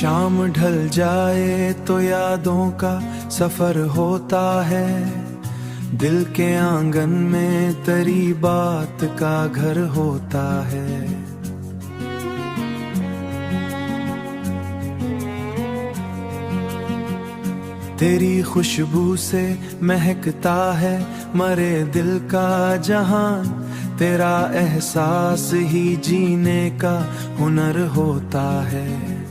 शाम ढल जाए तो यादों का सफर होता है, दिल के आंगन में तेरी बात का घर होता है। तेरी खुशबू से महकता है मरे दिल का जहान, तेरा एहसास ही जीने का हुनर होता है।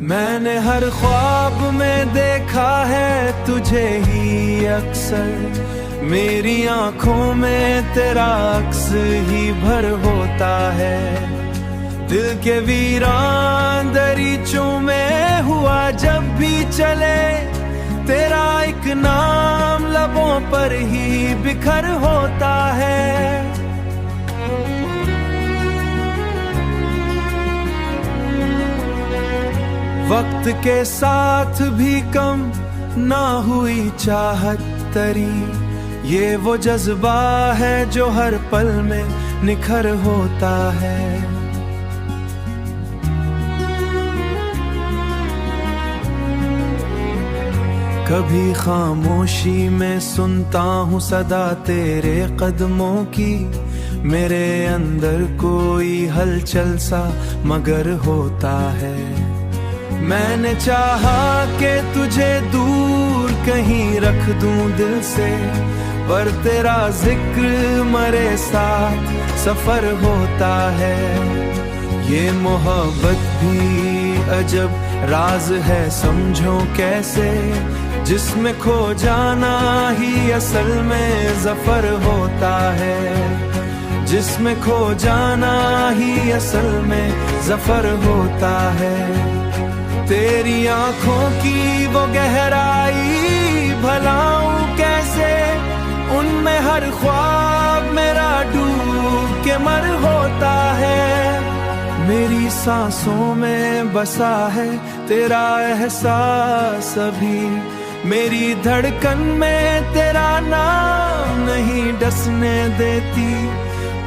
मैंने हर ख्वाब में देखा है तुझे ही अक्सर, मेरी आंखों में तेरा अक्स ही भर होता है। दिल के वीरान दरीचों में हुआ जब भी चले, तेरा एक नाम लबों पर ही बिखर होता है। वक्त के साथ भी कम ना हुई चाहत तेरी, ये वो जज्बा है जो हर पल में निखर होता है। कभी खामोशी में सुनता हूँ सदा तेरे कदमों की, मेरे अंदर कोई हलचल सा मगर होता है। मैंने चाहा कि तुझे दूर कहीं रख दूं दिल से, पर तेरा जिक्र मरे साथ सफर होता है। ये मोहब्बत भी अजब राज है समझो कैसे, जिसमें खो जाना ही असल में जफर होता है। जिसमें खो जाना ही असल में जफर होता है। तेरी आंखों की वो गहराई भलाऊं कैसे, उनमें हर ख्वाब मेरा डूब के मर होता है। मेरी सांसों में बसा है तेरा एहसास अभी, मेरी धड़कन में तेरा नाम नहीं डसने देती।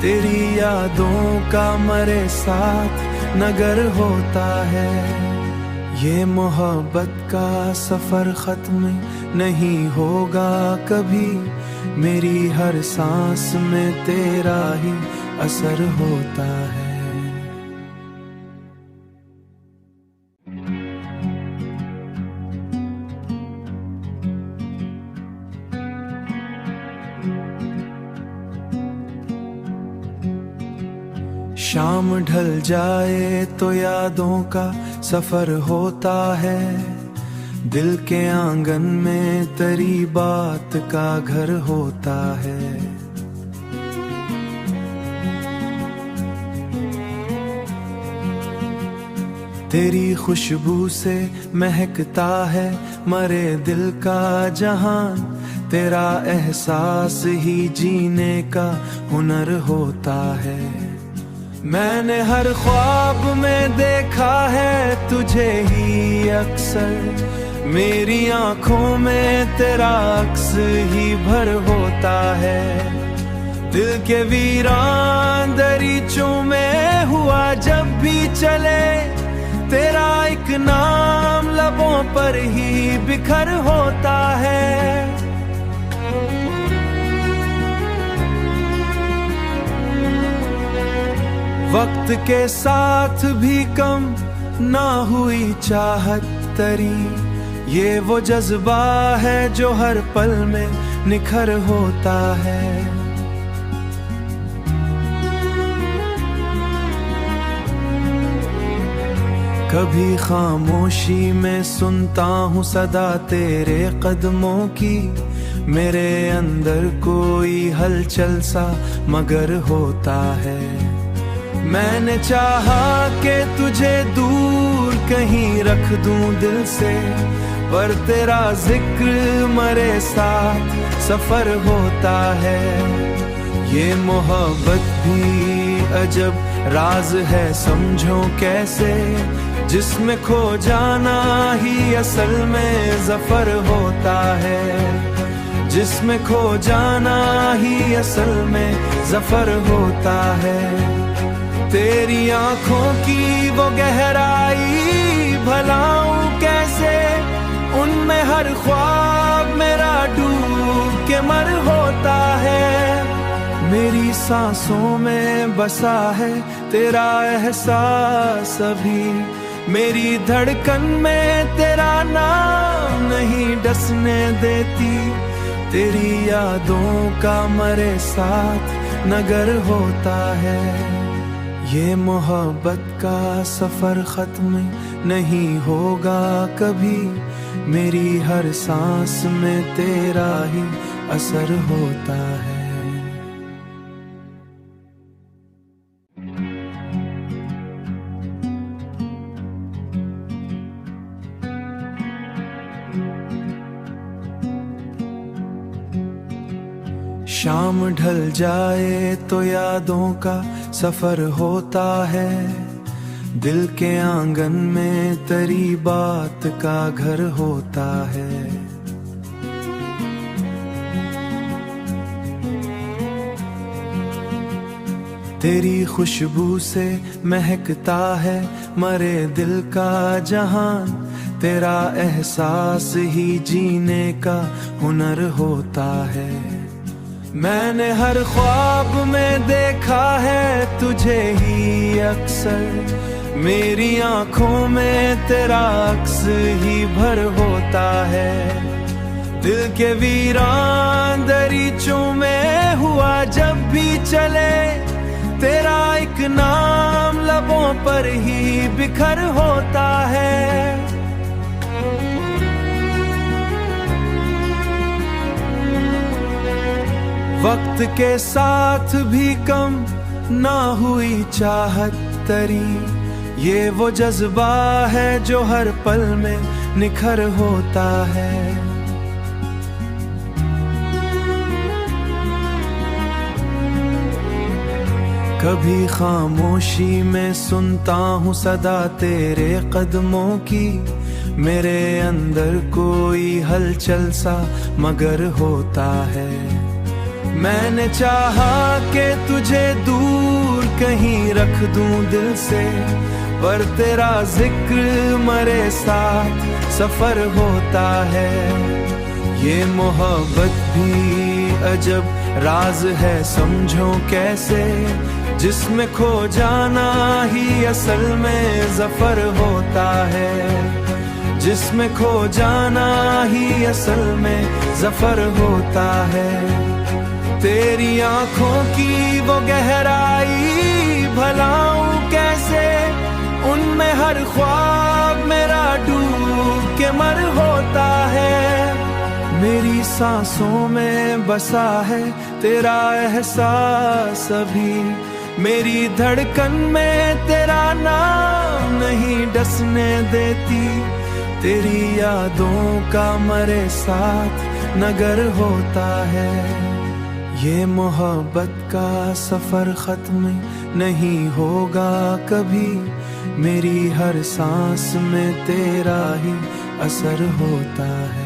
तेरी यादों का मरे साथ नगर होता है। ये मोहब्बत का सफर खत्म नहीं होगा कभी, मेरी हर सांस में तेरा ही असर होता है। शाम ढल जाए तो यादों का सफर होता है, दिल के आंगन में तेरी बात का घर होता है। तेरी खुशबू से महकता है मरे दिल का जहान, तेरा एहसास ही जीने का हुनर होता है। मैंने हर ख्वाब में देखा है तुझे ही अक्सर, मेरी आंखों में तेरा अक्स ही भर होता है। दिल के वीरान दरीचों में हुआ जब भी चले, तेरा एक नाम लबों पर ही बिखर होता है। वक्त के साथ भी कम ना हुई चाहत तेरी, ये वो जज्बा है जो हर पल में निखर होता है। कभी खामोशी में सुनता हूँ सदा तेरे कदमों की, मेरे अंदर कोई हलचल सा मगर होता है। मैंने चाहा कि तुझे दूर कहीं रख दूं दिल से, पर तेरा जिक्र मरे साथ सफर होता है। ये मोहब्बत भी अजब राज है समझो कैसे, जिसमें खो जाना ही असल में जफर होता है। जिसमें खो जाना ही असल में जफर होता है। तेरी आंखों की वो गहराई भलाऊं कैसे, उनमें हर ख्वाब मेरा डूब के मर होता है। मेरी सांसों में बसा है तेरा एहसास अभी, मेरी धड़कन में तेरा नाम नहीं डसने देती। तेरी यादों का मरे साथ नगर होता है। ये मोहब्बत का सफर खत्म नहीं होगा कभी, मेरी हर सांस में तेरा ही असर होता है। शाम ढल जाए तो यादों का सफर होता है, दिल के आंगन में तेरी बात का घर होता है। तेरी खुशबू से महकता है मरे दिल का जहान, तेरा एहसास ही जीने का हुनर होता है। मैंने हर ख्वाब में देखा है तुझे ही अक्सर, मेरी आंखों में तेरा अक्स ही भर होता है। दिल के वीरान दरीचों में हुआ जब भी चले, तेरा एक नाम लबों पर ही बिखर होता है। वक्त के साथ भी कम ना हुई चाहत तरी, ये वो जज्बा है जो हर पल में निखर होता है। कभी खामोशी में सुनता हूँ सदा तेरे कदमों की, मेरे अंदर कोई हलचल सा मगर होता है। मैंने चाहा कि तुझे दूर कहीं रख दूं दिल से, पर तेरा जिक्र मरे साथ सफर होता है। ये मोहब्बत भी अजब राज है समझो कैसे, जिसमें खो जाना ही असल में जफर होता है। जिसमें खो जाना ही असल में जफर होता है। तेरी आंखों की वो गहराई भलाऊं कैसे, उनमें हर ख्वाब मेरा डूब के मर होता है। मेरी सांसों में बसा है तेरा एहसास अभी, मेरी धड़कन में तेरा नाम नहीं डसने देती। तेरी यादों का मरे साथ नगर होता है। ये मोहब्बत का सफर खत्म नहीं होगा कभी, मेरी हर सांस में तेरा ही असर होता है।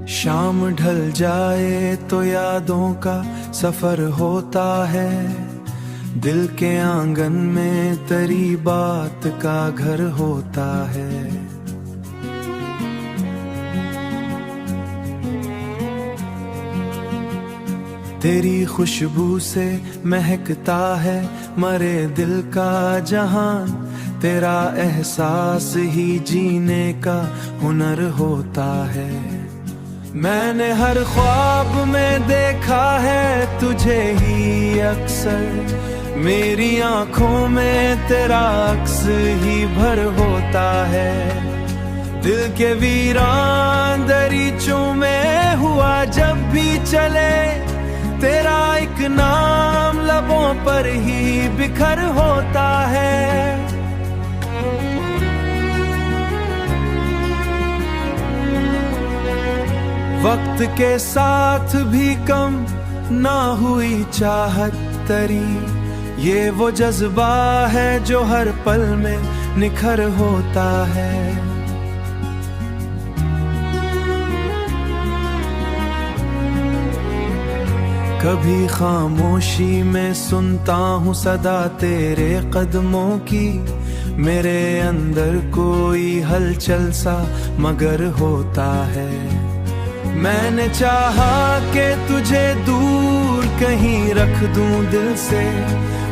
शाम ढल जाए तो यादों का सफर होता है, दिल के आंगन में तेरी बात का घर होता है। तेरी खुशबू से महकता है मरे दिल का जहान, तेरा एहसास ही जीने का हुनर होता है। मैंने हर ख्वाब में देखा है तुझे ही अक्सर, मेरी आंखों में तेरा अक्स ही भर होता है। दिल के वीरान दरीचों में हुआ जब भी चले, तेरा एक नाम लबों पर ही बिखर होता है। वक्त के साथ भी कम ना हुई चाहत तरी, ये वो जज्बा है जो हर पल में निखर होता है। कभी खामोशी में सुनता हूँ सदा तेरे कदमों की, मेरे अंदर कोई हलचल सा मगर होता है। मैंने चाहा कि तुझे दूर कहीं रख दूं दिल से,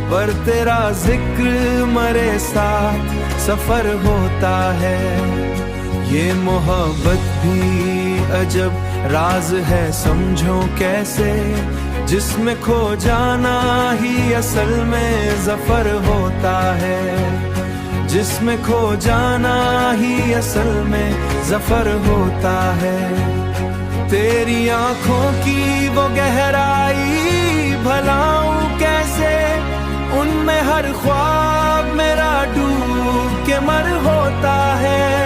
पर तेरा जिक्र मरे साथ सफर होता है। ये मोहब्बत भी अजब राज है समझो कैसे, जिसमें खो जाना ही असल में जफर होता है। जिसमें खो जाना ही असल में जफर होता है। तेरी आंखों की वो गहराई भलाऊं कैसे, उनमें हर ख्वाब मेरा डूब के मर होता है।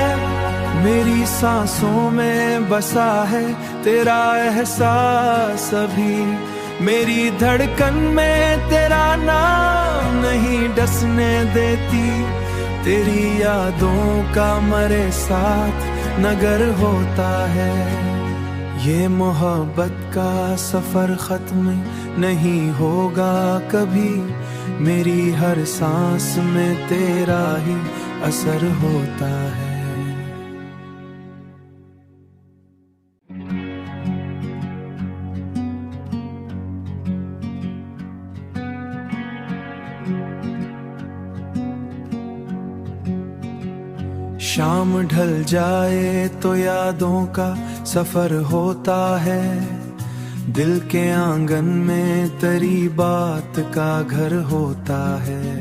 मेरी सांसों में बसा है तेरा एहसास अभी, मेरी धड़कन में तेरा नाम नहीं डसने देती। तेरी यादों का मरे साथ नगर होता है। ये मोहब्बत का सफर खत्म नहीं होगा कभी, मेरी हर सांस में तेरा ही असर होता है। शाम ढल जाए तो यादों का सफर होता है, दिल के आंगन में तेरी बात का घर होता है।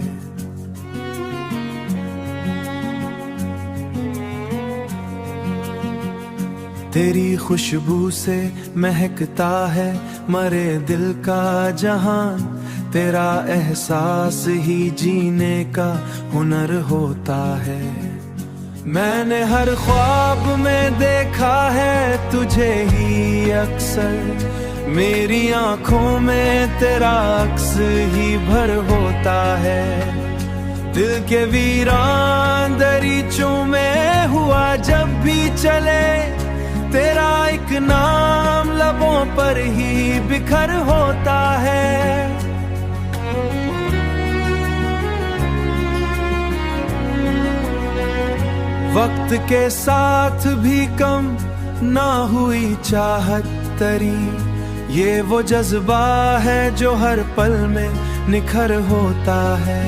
तेरी खुशबू से महकता है मरे दिल का जहान, तेरा एहसास ही जीने का हुनर होता है। मैंने हर ख्वाब में देखा है तुझे ही अक्सर, मेरी आंखों में तेरा अक्स ही भर होता है। दिल के वीरान दरीचों में हुआ जब भी चले, तेरा एक नाम लबों पर ही बिखर होता है। वक्त के साथ भी कम ना हुई चाहत तरी, ये वो जज्बा है जो हर पल में निखर होता है।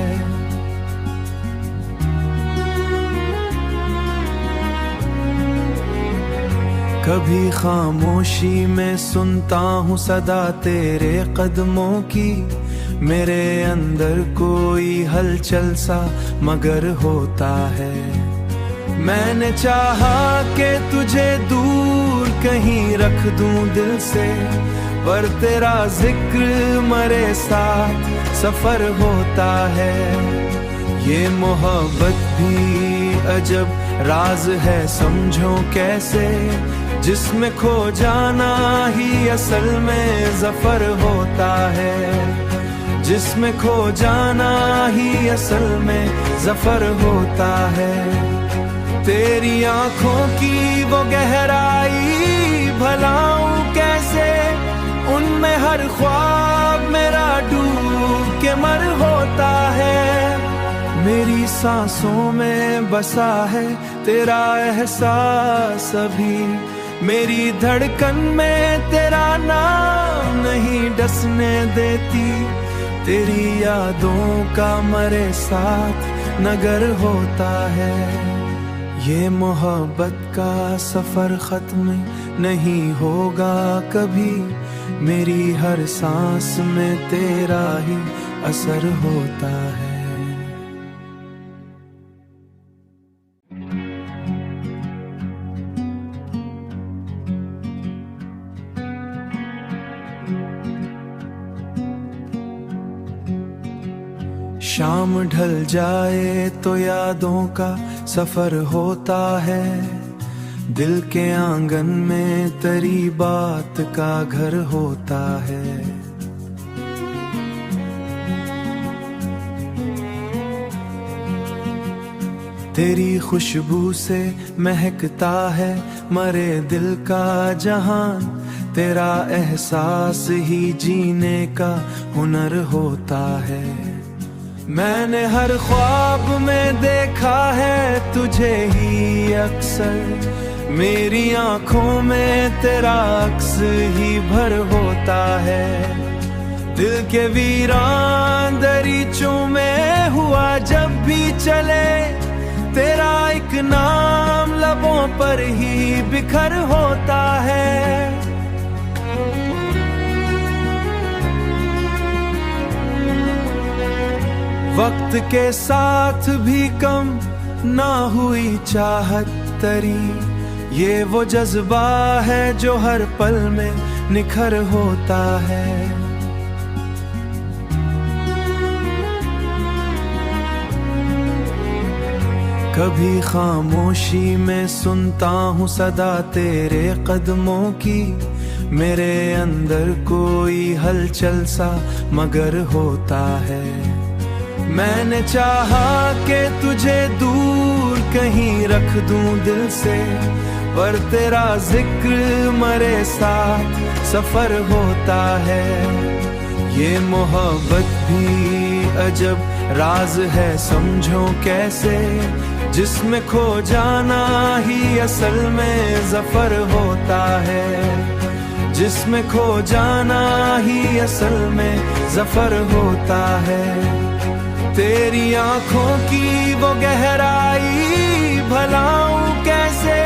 कभी खामोशी में सुनता हूँ सदा तेरे कदमों की, मेरे अंदर कोई हलचल सा मगर होता है। मैंने चाहा कि तुझे दूर कहीं रख दूं दिल से, पर तेरा जिक्र मरे साथ सफर होता है। ये मोहब्बत भी अजब राज है समझो कैसे, जिसमें खो जाना ही असल में जफर होता है। जिसमें खो जाना ही असल में जफर होता है। तेरी आंखों की वो गहराई भलाऊं कैसे, उनमें हर ख्वाब मेरा डूब के मर होता है। मेरी सांसों में बसा है तेरा एहसास अभी, मेरी धड़कन में तेरा नाम नहीं डसने देती। तेरी यादों का मरे साथ नगर होता है। ये मोहब्बत का सफर खत्म नहीं होगा कभी, मेरी हर सांस में तेरा ही असर होता है। शाम ढल जाए तो यादों का सफर होता है, दिल के आंगन में तेरी बात का घर होता है। तेरी खुशबू से महकता है मरे दिल का जहान, तेरा एहसास ही जीने का हुनर होता है। मैंने हर ख्वाब में देखा है तुझे ही अक्सर, मेरी आंखों में तेरा अक्स ही भर होता है। दिल के वीरान दरीचों में हुआ जब भी चले, तेरा एक नाम लबों पर ही बिखर होता है। वक्त के साथ भी कम ना हुई चाहत तरी, ये वो जज्बा है जो हर पल में निखर होता है। कभी खामोशी में सुनता हूँ सदा तेरे कदमों की, मेरे अंदर कोई हलचल सा मगर होता है। मैंने चाहा कि तुझे दूर कहीं रख दूं दिल से, पर तेरा जिक्र मरे साथ सफर होता है। ये मोहब्बत भी अजब राज है समझो कैसे, जिसमें खो जाना ही असल में जफर होता है। जिसमें खो जाना ही असल में जफर होता है। तेरी आंखों की वो गहराई भलाऊं कैसे,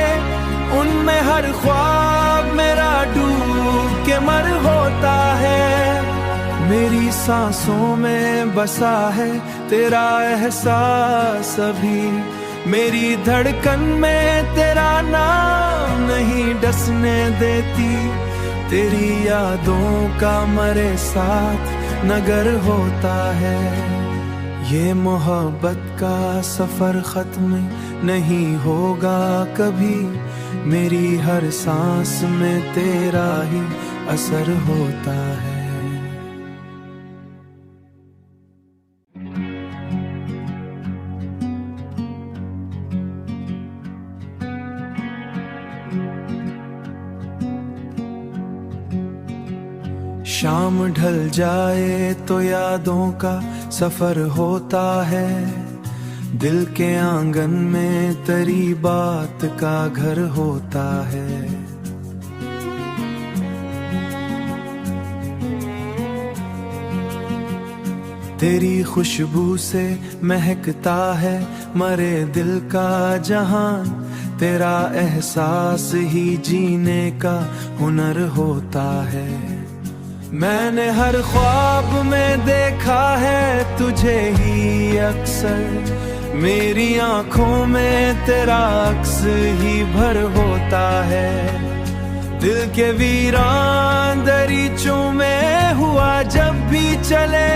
उनमें हर ख्वाब मेरा डूब के मर होता है। मेरी सांसों में बसा है तेरा एहसास अभी, मेरी धड़कन में तेरा नाम नहीं डसने देती। तेरी यादों का मरे साथ नगर होता है। ये मोहब्बत का सफर खत्म नहीं होगा कभी, मेरी हर सांस में तेरा ही असर होता है। शाम ढल जाए तो यादों का सफर होता है, दिल के आंगन में तेरी बात का घर होता है। तेरी खुशबू से महकता है मरे दिल का जहान, तेरा एहसास ही जीने का हुनर होता है। मैंने हर ख्वाब में देखा है तुझे ही अक्सर, मेरी आंखों में तेरा अक्स ही भर होता है। दिल के वीरान दरीचों में हुआ जब भी चले,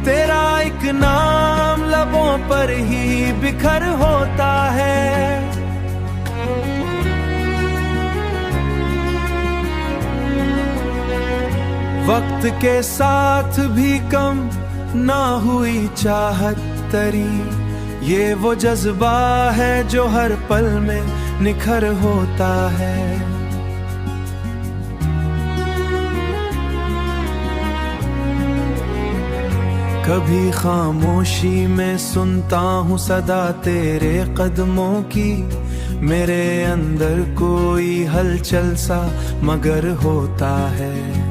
तेरा एक नाम लबों पर ही बिखर होता है। वक्त के साथ भी कम ना हुई चाहत तरी, ये वो जज्बा है जो हर पल में निखर होता है। कभी खामोशी में सुनता हूँ सदा तेरे कदमों की, मेरे अंदर कोई हलचल सा मगर होता है।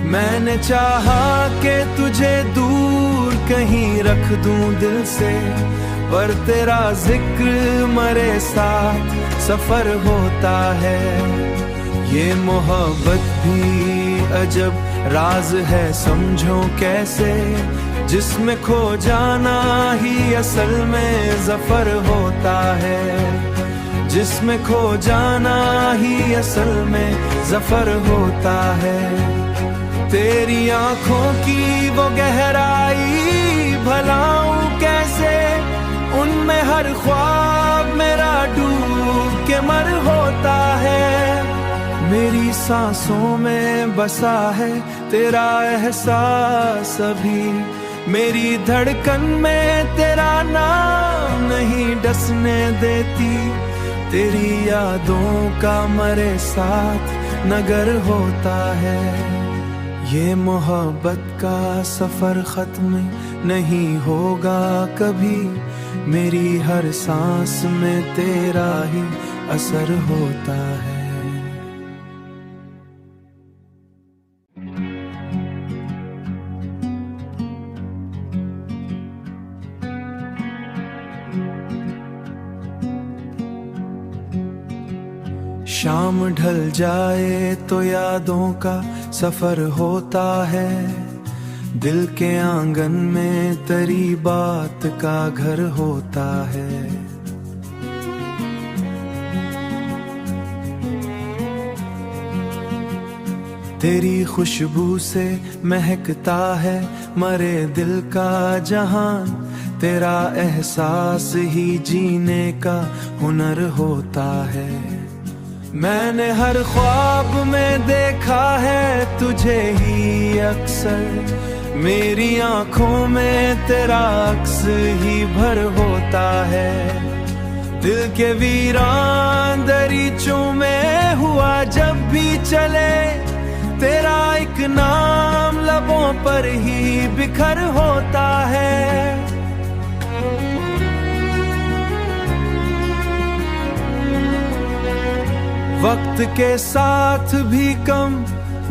मैंने चाहा कि तुझे दूर कहीं रख दूं दिल से, पर तेरा जिक्र मरे साथ सफर होता है। ये मोहब्बत भी अजब राज है समझो कैसे, जिसमें खो जाना ही असल में जफर होता है। जिसमें खो जाना ही असल में जफर होता है। तेरी आंखों की वो गहराई भलाऊं कैसे, उनमें हर ख्वाब मेरा डूब के मर होता है। मेरी सांसों में बसा है तेरा एहसास अभी, मेरी धड़कन में तेरा नाम नहीं डसने देती। तेरी यादों का मरे साथ नगर होता है। ये मोहब्बत का सफर खत्म नहीं होगा कभी, मेरी हर सांस में तेरा ही असर होता है। शाम ढल जाए तो यादों का सफर होता है, दिल के आंगन में तेरी बात का घर होता है। तेरी खुशबू से महकता है मरे दिल का जहान, तेरा एहसास ही जीने का हुनर होता है। मैंने हर ख्वाब में देखा है तुझे ही अक्सर, मेरी आंखों में तेरा अक्स ही भर होता है। दिल के वीरान दरीचों में हुआ जब भी चले, तेरा एक नाम लबों पर ही बिखर होता है। वक्त के साथ भी कम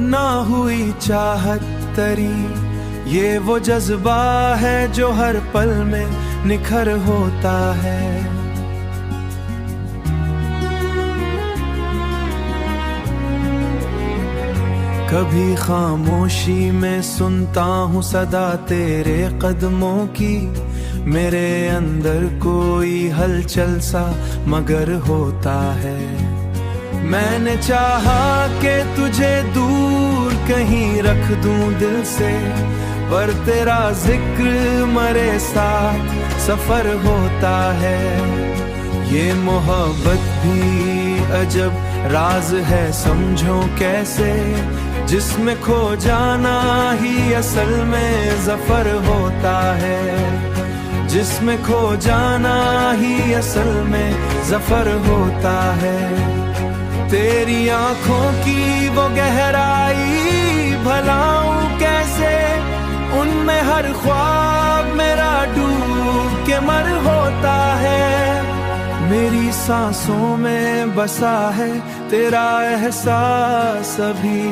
ना हुई चाहत तरी, ये वो जज्बा है जो हर पल में निखर होता है। कभी खामोशी में सुनता हूँ सदा तेरे कदमों की, मेरे अंदर कोई हलचल सा मगर होता है। मैंने चाहा कि तुझे दूर कहीं रख दूं दिल से, पर तेरा जिक्र मरे साथ सफर होता है। ये मोहब्बत भी अजब राज है समझो कैसे, जिसमें खो जाना ही असल में ज़फर होता है। जिसमें खो जाना ही असल में ज़फर होता है। तेरी आंखों की वो गहराई भलाऊं कैसे, उनमें हर ख्वाब मेरा डूब के मर होता है। मेरी सांसों में बसा है तेरा एहसास अभी,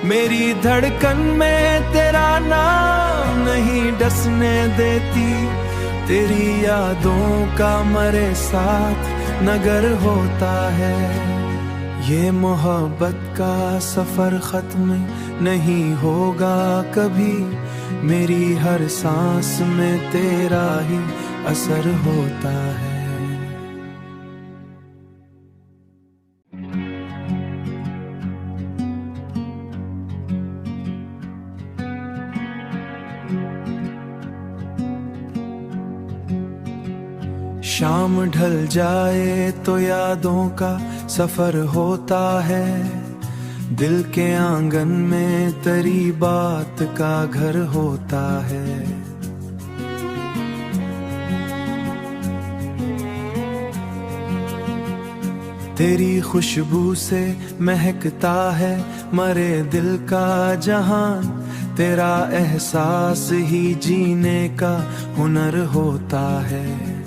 मेरी धड़कन में तेरा नाम नहीं डसने देती। तेरी यादों का मरे साथ नगर होता है। ये मोहब्बत का सफर खत्म नहीं होगा कभी, मेरी हर सांस में तेरा ही असर होता है। शाम ढल जाए तो यादों का सफर होता है, दिल के आंगन में तेरी बात का घर होता है। तेरी खुशबू से महकता है मरे दिल का जहान, तेरा एहसास ही जीने का हुनर होता है।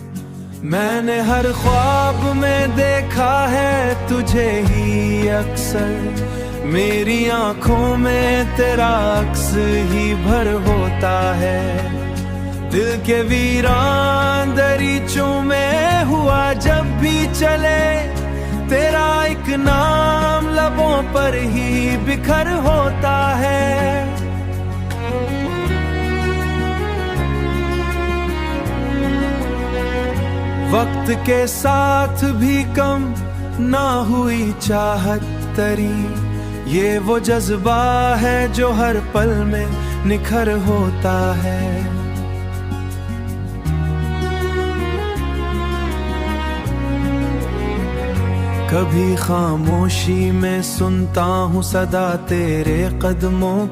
मैंने हर ख्वाब में देखा है तुझे ही अक्सर, मेरी आंखों में तेरा अक्स ही भर होता है। दिल के वीरान दरीचों में हुआ जब भी चले, तेरा एक नाम लबों पर ही बिखर होता है। वक्त के साथ भी कम ना हुई चाहत तरी, ये वो जज्बा है जो हर पल में निखर होता है। कभी खामोशी में सुनता हूँ सदा तेरे कदमों